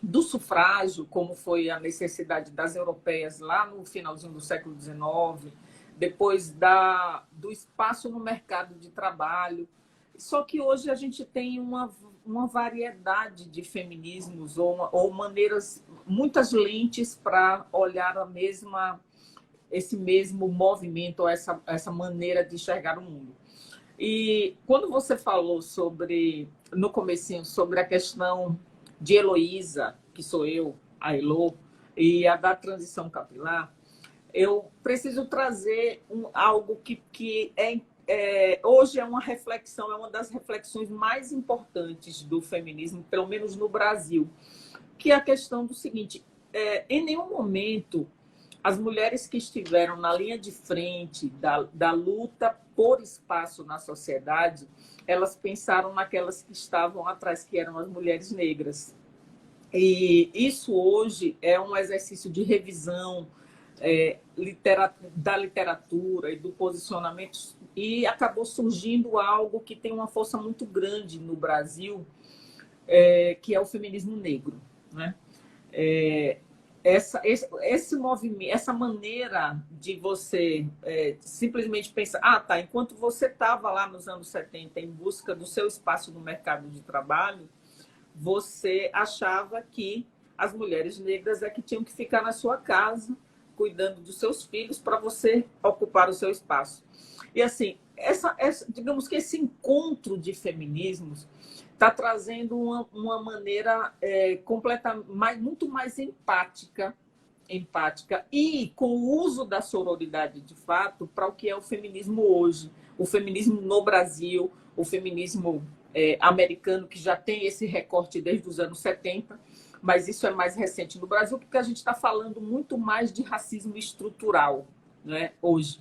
do sufrágio, como foi a necessidade das europeias lá no finalzinho do século XIX, depois do espaço no mercado de trabalho. Só que hoje a gente tem uma variedade de feminismos ou maneiras, muitas lentes para olhar esse mesmo movimento, ou essa maneira de enxergar o mundo. E quando você falou no comecinho, sobre a questão de Heloísa, que sou eu, a Elo, e a da transição capilar, eu preciso trazer algo que hoje é uma reflexão, é uma das reflexões mais importantes do feminismo, pelo menos no Brasil, que é a questão do seguinte: em nenhum momento as mulheres que estiveram na linha de frente da luta por espaço na sociedade, elas pensaram naquelas que estavam atrás, que eram as mulheres negras. E isso hoje é um exercício de revisão da literatura e do posicionamento, e acabou surgindo algo que tem uma força muito grande no Brasil, que é o feminismo negro, né? Esse movimento, essa maneira de você simplesmente pensar, tá, enquanto você estava lá nos anos 70 em busca do seu espaço no mercado de trabalho, você achava que as mulheres negras que tinham que ficar na sua casa, cuidando dos seus filhos, para você ocupar o seu espaço. E assim, digamos que esse encontro de feminismos está trazendo uma maneira muito mais empática e com o uso da sororidade de fato para o que é o feminismo hoje, o feminismo no Brasil, o feminismo americano, que já tem esse recorte desde os anos 70, mas isso é mais recente no Brasil, porque a gente está falando muito mais de racismo estrutural, né, hoje.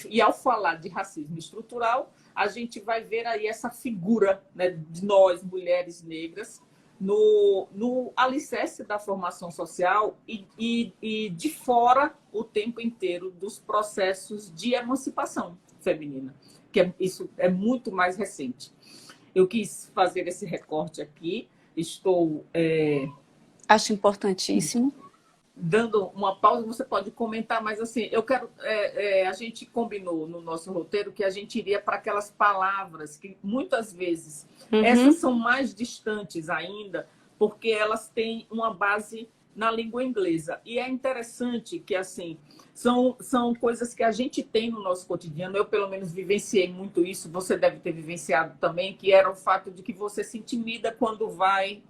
E ao falar de racismo estrutural, a gente vai ver aí essa figura, né, de nós, mulheres negras, no alicerce da formação social e de fora o tempo inteiro dos processos de emancipação feminina, que isso é muito mais recente. Eu quis fazer esse recorte aqui, estou... Acho importantíssimo. Dando uma pausa, você pode comentar, mas assim, eu quero. A gente combinou no nosso roteiro que a gente iria para aquelas palavras que muitas vezes essas são mais distantes ainda, porque elas têm uma base na língua inglesa. E é interessante que, assim, são coisas que a gente tem no nosso cotidiano. Eu, pelo menos, vivenciei muito isso. Você deve ter vivenciado também, que era o fato de que você se intimida quando vai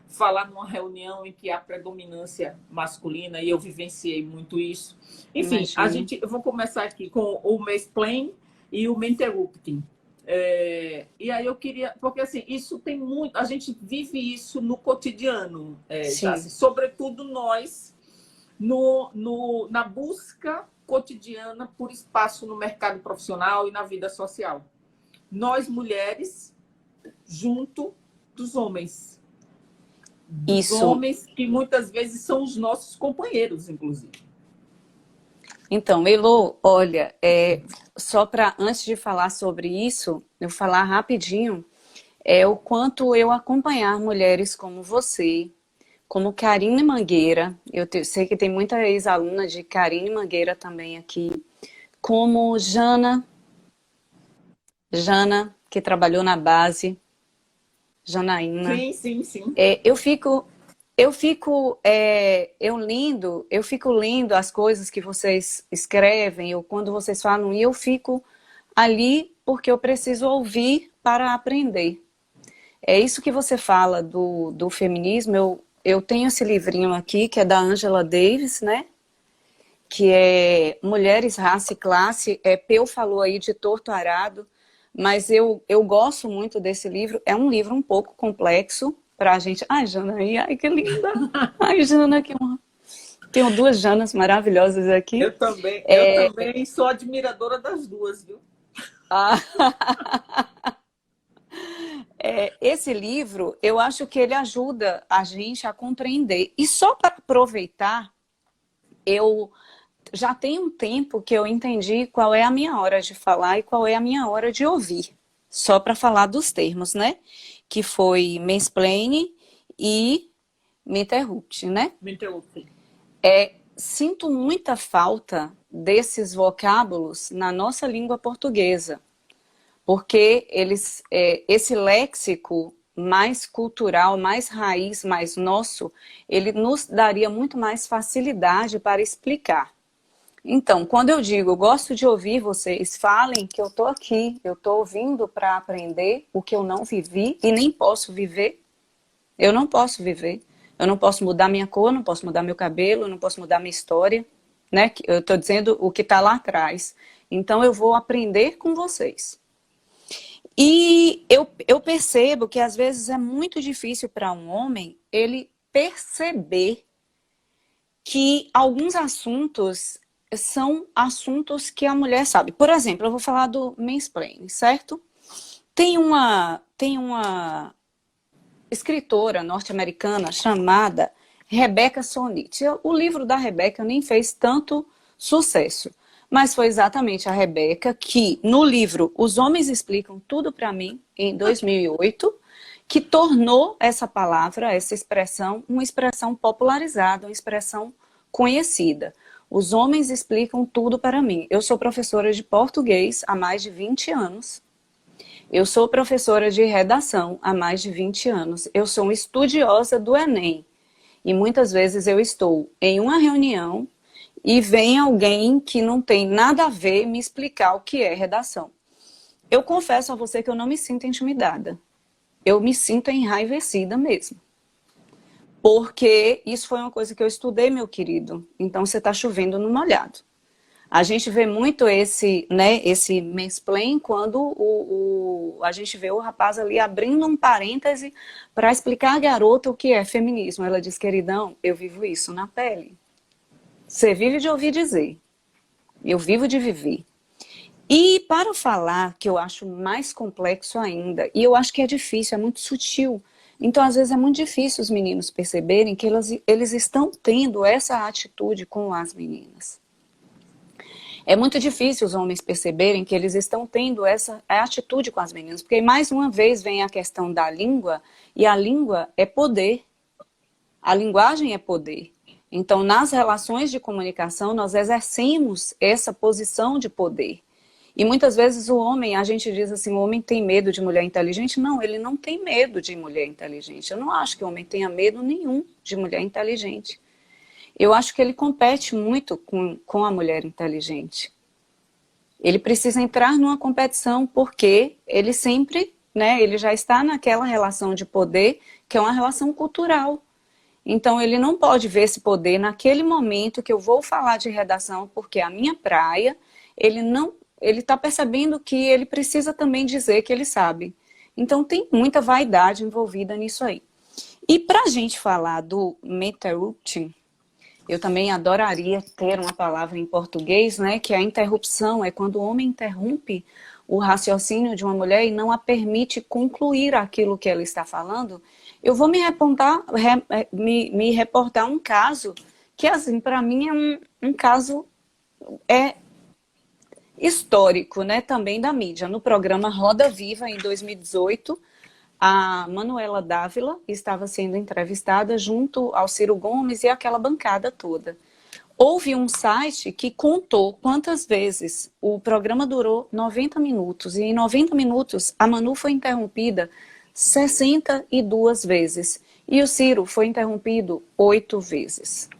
falar numa reunião em que há predominância masculina, e eu vivenciei muito isso. Enfim, Imagino. eu vou começar aqui com o mansplaining e o interrupting. E aí eu queria, porque assim, isso tem muito, a gente vive isso no cotidiano, Sim. Jaci, sobretudo nós, na busca cotidiana por espaço no mercado profissional e na vida social. Nós, mulheres, junto dos homens. Dos Isso. homens que muitas vezes são os nossos companheiros, inclusive. Então, Elô, olha, só para, antes de falar sobre isso, eu falar rapidinho, o quanto eu acompanhar mulheres como você, como Karine Mangueira, sei que tem muita ex-aluna de Karine Mangueira também aqui, como Jana, que trabalhou na base, Janaína. Sim, sim, sim. Eu fico lendo as coisas que vocês escrevem, ou quando vocês falam, e eu fico ali porque eu preciso ouvir para aprender. É isso que você fala do feminismo. Eu tenho esse livrinho aqui, que é da Angela Davis, né? Que é Mulheres, Raça e Classe. Peu falou aí de torto arado, mas eu gosto muito desse livro. É um livro um pouco complexo para a gente. Ai, Jana, ai, que linda! Ai, Jana, que honra. Tenho duas Janas maravilhosas aqui. Eu também sou admiradora das duas, viu? Ah, esse livro, eu acho que ele ajuda a gente a compreender. E só para aproveitar, eu já tem um tempo que eu entendi qual é a minha hora de falar e qual é a minha hora de ouvir. Só para falar dos termos, né? Que foi mansplaining e me interrupt, né? Me interrompe. Sinto muita falta desses vocábulos na nossa língua portuguesa, porque esse léxico mais cultural, mais raiz, mais nosso, ele nos daria muito mais facilidade para explicar. Então, quando eu digo, eu gosto de ouvir vocês, falem que eu estou aqui, eu estou ouvindo para aprender o que eu não vivi e nem posso viver. Eu não posso viver. Eu não posso mudar minha cor, não posso mudar meu cabelo, não posso mudar minha história, né? Eu estou dizendo o que está lá atrás. Então, eu vou aprender com vocês. E eu percebo que às vezes é muito difícil para um homem ele perceber que alguns assuntos são assuntos que a mulher sabe. Por exemplo, eu vou falar do mansplaining, certo? Tem uma escritora norte-americana chamada Rebecca Solnit. O livro da Rebecca nem fez tanto sucesso, mas foi exatamente a Rebecca que, no livro Os Homens Explicam Tudo para Mim, em 2008, que tornou essa palavra, essa expressão, uma expressão popularizada, uma expressão conhecida. Os homens explicam tudo para mim. Eu sou professora de português há mais de 20 anos. Eu sou professora de redação há mais de 20 anos. Eu sou uma estudiosa do Enem. E muitas vezes eu estou em uma reunião e vem alguém que não tem nada a ver me explicar o que é redação. Eu confesso a você que eu não me sinto intimidada. Eu me sinto enraivecida mesmo. Porque isso foi uma coisa que eu estudei, meu querido. Então você está chovendo no molhado. A gente vê muito esse mansplaining quando a gente vê o rapaz ali abrindo um parêntese para explicar à garota o que é feminismo. Ela diz, queridão, eu vivo isso na pele. Você vive de ouvir dizer. Eu vivo de viver. E para falar, que eu acho mais complexo ainda, e eu acho que é difícil, é muito sutil. Então, às vezes, é muito difícil os meninos perceberem que eles estão tendo essa atitude com as meninas. É muito difícil os homens perceberem que eles estão tendo essa atitude com as meninas, porque mais uma vez vem a questão da língua, e a língua é poder. A linguagem é poder. Então, nas relações de comunicação, nós exercemos essa posição de poder. E muitas vezes o homem, a gente diz assim, o homem tem medo de mulher inteligente. Não, ele não tem medo de mulher inteligente. Eu não acho que o homem tenha medo nenhum de mulher inteligente. Eu acho que ele compete muito com a mulher inteligente. Ele precisa entrar numa competição porque ele sempre, né, ele já está naquela relação de poder, que é uma relação cultural. Então ele não pode ver esse poder naquele momento que eu vou falar de redação, porque é a minha praia, ele está percebendo que ele precisa também dizer que ele sabe. Então tem muita vaidade envolvida nisso aí. E para a gente falar do interrupting, eu também adoraria ter uma palavra em português, né? Que a interrupção é quando o homem interrompe o raciocínio de uma mulher e não a permite concluir aquilo que ela está falando. Eu vou me reportar um caso que, assim, para mim é um caso histórico, né? Também da mídia. No programa Roda Viva, em 2018, a Manuela Dávila estava sendo entrevistada junto ao Ciro Gomes e aquela bancada toda. Houve um site que contou quantas vezes o programa durou 90 minutos. E em 90 minutos a Manu foi interrompida 62 vezes. E o Ciro foi interrompido 8 vezes.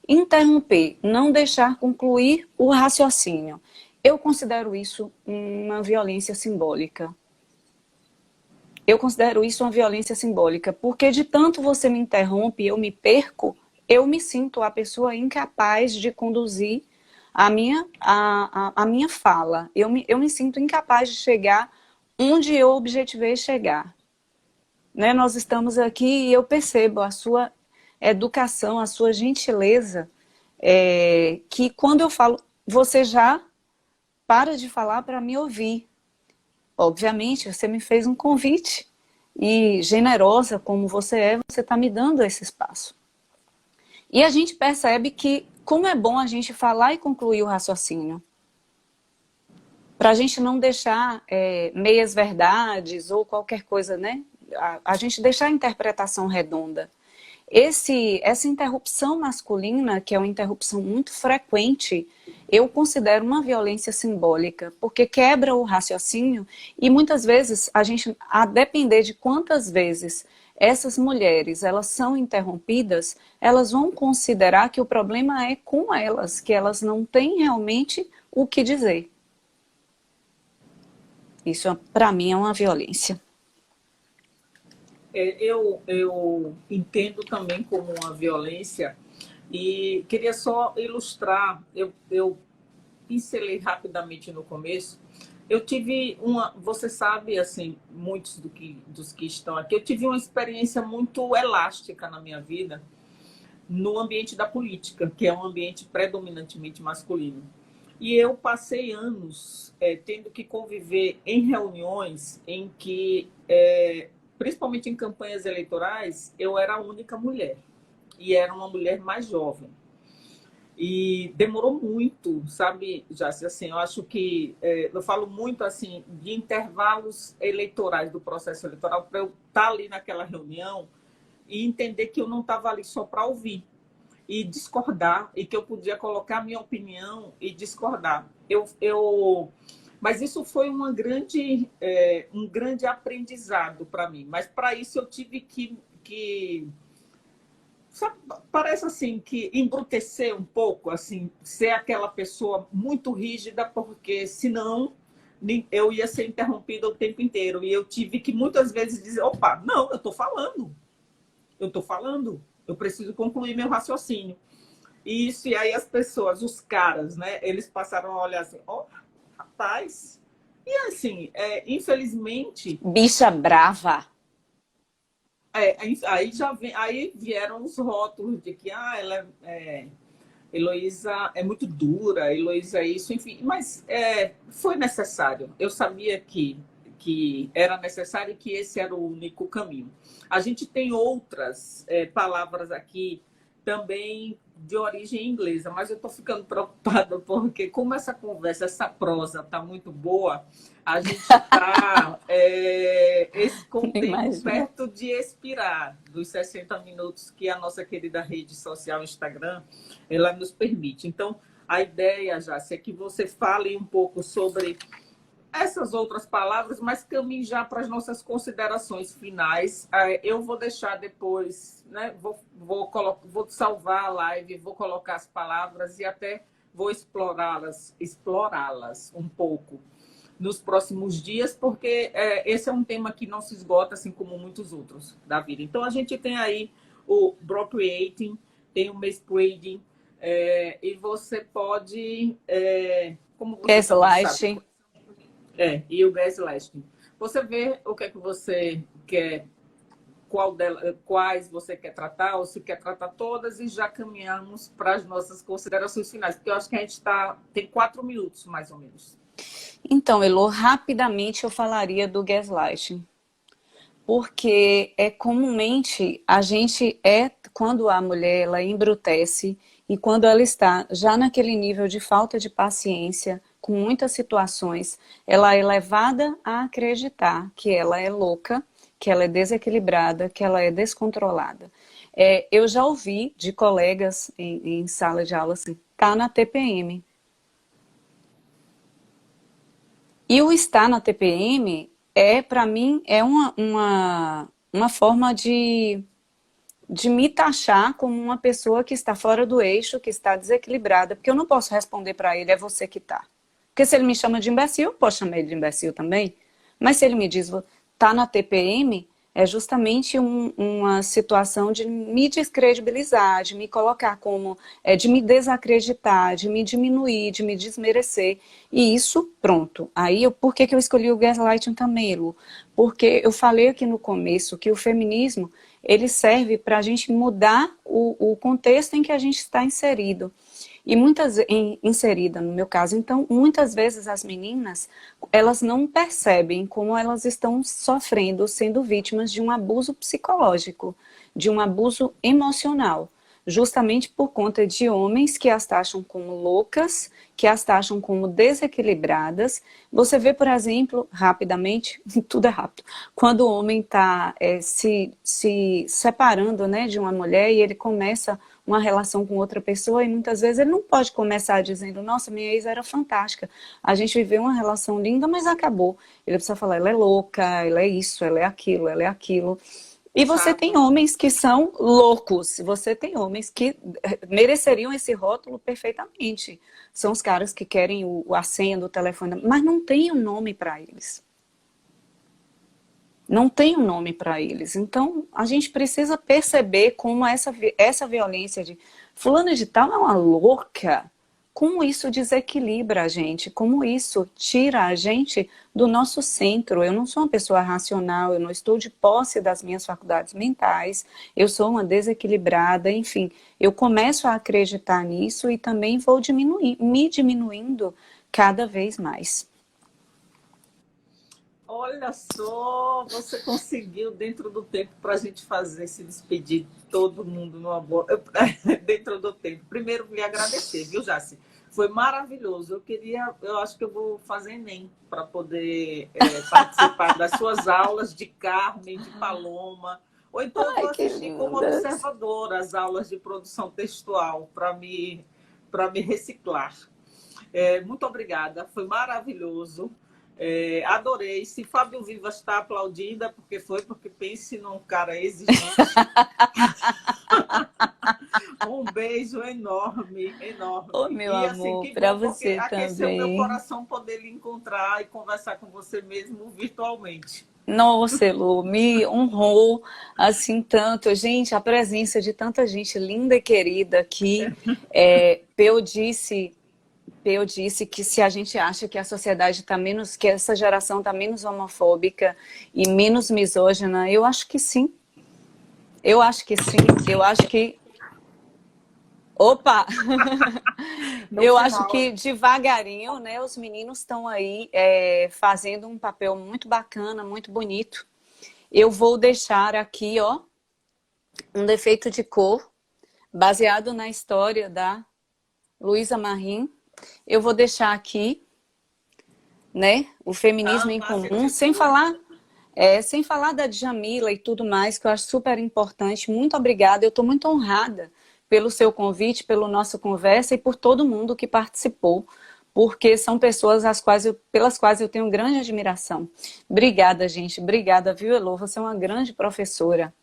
Interromper, não deixar concluir o raciocínio. Eu considero isso uma violência simbólica. Eu considero isso uma violência simbólica, porque de tanto você me interrompe, eu me perco, eu me sinto a pessoa incapaz de conduzir a minha fala. Eu me sinto incapaz de chegar onde eu objetivei chegar. Né? Nós estamos aqui e eu percebo a sua educação, a sua gentileza, que quando eu falo, você já para de falar para me ouvir. Obviamente, você me fez um convite e generosa como você está me dando esse espaço. E a gente percebe que como é bom a gente falar e concluir o raciocínio. Para a gente não deixar meias verdades ou qualquer coisa, né? A gente deixar a interpretação redonda. Essa interrupção masculina, que é uma interrupção muito frequente, eu considero uma violência simbólica, porque quebra o raciocínio e muitas vezes a depender de quantas vezes essas mulheres elas são interrompidas, elas vão considerar que o problema é com elas, que elas não têm realmente o que dizer. Isso, para mim, é uma violência. Eu entendo também como uma violência e queria só ilustrar, eu pincelei rapidamente no começo, eu tive você sabe, assim, muitos dos que estão aqui, eu tive uma experiência muito elástica na minha vida no ambiente da política, que é um ambiente predominantemente masculino. E eu passei anos tendo que conviver em reuniões em que principalmente em campanhas eleitorais, eu era a única mulher. E era uma mulher mais jovem. E demorou muito, sabe, Jássica? Assim, eu acho que... eu falo muito assim de intervalos eleitorais, do processo eleitoral, para eu estar ali naquela reunião e entender que eu não estava ali só para ouvir e discordar, e que eu podia colocar a minha opinião e discordar. Mas isso foi um grande aprendizado para mim. Mas para isso eu tive que sabe, parece assim que embrutecer um pouco, assim, ser aquela pessoa muito rígida, porque senão eu ia ser interrompida o tempo inteiro. E eu tive que muitas vezes dizer, opa, não, eu estou falando, eu preciso concluir meu raciocínio. E aí as pessoas, os caras, né, eles passaram a olhar assim, rapaz. E assim, infelizmente... Bicha brava. Aí vieram os rótulos de que Heloísa é muito dura, Heloísa é isso, enfim. Mas foi necessário. Eu sabia que era necessário e que esse era o único caminho. A gente tem outras palavras aqui também de origem inglesa, mas eu estou ficando preocupada porque como essa conversa, essa prosa está muito boa, a gente está com o tempo perto de expirar dos 60 minutos que a nossa querida rede social Instagram ela nos permite. Então, a ideia, Jássica, é que você fale um pouco sobre essas outras palavras, mas caminhe já para as nossas considerações finais. Eu vou deixar depois, né? Vou salvar a live, vou colocar as palavras e até vou explorá-las um pouco nos próximos dias, porque esse é um tema que não se esgota, assim como muitos outros da vida. Então, a gente tem aí o Procreating, tem o Manspreading, e você pode... como você também sabe... Gaslighting. E o Gaslighting. Você vê o que é que você quer, quais você quer tratar, ou se quer tratar todas, e já caminhamos para as nossas considerações finais, porque eu acho que a gente tem 4 minutos, mais ou menos. Então, Elô, rapidamente eu falaria do gaslighting. Porque comumente a gente quando a mulher ela embrutece e quando ela está já naquele nível de falta de paciência, com muitas situações, ela é levada a acreditar que ela é louca, que ela é desequilibrada, que ela é descontrolada. Eu já ouvi de colegas em sala de aula assim, tá na TPM. E o estar na TPM para mim, é uma forma de me taxar como uma pessoa que está fora do eixo, que está desequilibrada, porque eu não posso responder para ele, é você que está. Porque se ele me chama de imbecil, eu posso chamar ele de imbecil também. Mas se ele me diz, tá na TPM, é justamente uma situação de me descredibilizar, de me colocar como, de me desacreditar, de me diminuir, de me desmerecer. E isso, pronto. Aí, por que eu escolhi o gaslighting também, Lu? Porque eu falei aqui no começo que o feminismo, ele serve para a gente mudar o contexto em que a gente está inserido. E inserida no meu caso. Então, muitas vezes as meninas, elas não percebem como elas estão sofrendo, sendo vítimas de um abuso psicológico, de um abuso emocional, justamente por conta de homens que as taxam como loucas, que as taxam como desequilibradas. Você vê, por exemplo, rapidamente, tudo é rápido, quando o homem está se separando, né, de uma mulher e ele começa uma relação com outra pessoa, e muitas vezes ele não pode começar dizendo, nossa, minha ex era fantástica, a gente viveu uma relação linda, mas acabou. Ele precisa falar, ela é louca, ela é isso, ela é aquilo, ela é aquilo. E você tem homens que são loucos, você tem homens que mereceriam esse rótulo perfeitamente. São os caras que querem a senha do telefone, mas não tem um nome para eles. Não tem um nome para eles. Então, a gente precisa perceber como essa violência de fulano de tal é uma louca, como isso desequilibra a gente, como isso tira a gente do nosso centro. Eu não sou uma pessoa racional, eu não estou de posse das minhas faculdades mentais, eu sou uma desequilibrada, enfim. Eu começo a acreditar nisso e também vou me diminuindo cada vez mais. Olha só, você conseguiu dentro do tempo para a gente se despedir de todo mundo numa boa, dentro do tempo. Primeiro, lhe agradecer, viu, Jaci? Foi maravilhoso. Eu acho que eu vou fazer Enem para poder participar das suas aulas de Carmen, de Paloma. Ou então eu vou assistir como observadora as aulas de produção textual para me reciclar. Muito obrigada, foi maravilhoso. Adorei. Se Fábio Vivas está aplaudindo, porque pense num cara exigente. Um beijo enorme, enorme. Ô, meu amor, que para bom, você aqueceu também. meu coração poder lhe encontrar e conversar com você mesmo virtualmente. Nossa, Elô, me honrou assim tanto. Gente, a presença de tanta gente linda e querida aqui. Peu disse que se a gente acha que a sociedade está menos, que essa geração está menos homofóbica e menos misógina, eu acho que sim. Eu acho que sim. Eu acho que... Opa! Eu acho que devagarinho, né, os meninos estão aí fazendo um papel muito bacana, muito bonito. Eu vou deixar aqui, ó, um defeito de cor, baseado na história da Luísa Marim. Eu vou deixar aqui, né, o feminismo em comum, sem falar da Djamila e tudo mais, que eu acho super importante. Muito obrigada, eu estou muito honrada pelo seu convite, pela nossa conversa e por todo mundo que participou, porque são pessoas pelas quais eu tenho grande admiração. Obrigada, gente. Obrigada, viu, Elô? Você é uma grande professora.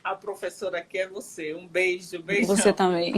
A professora aqui é você. Um beijo, Você beijão. também.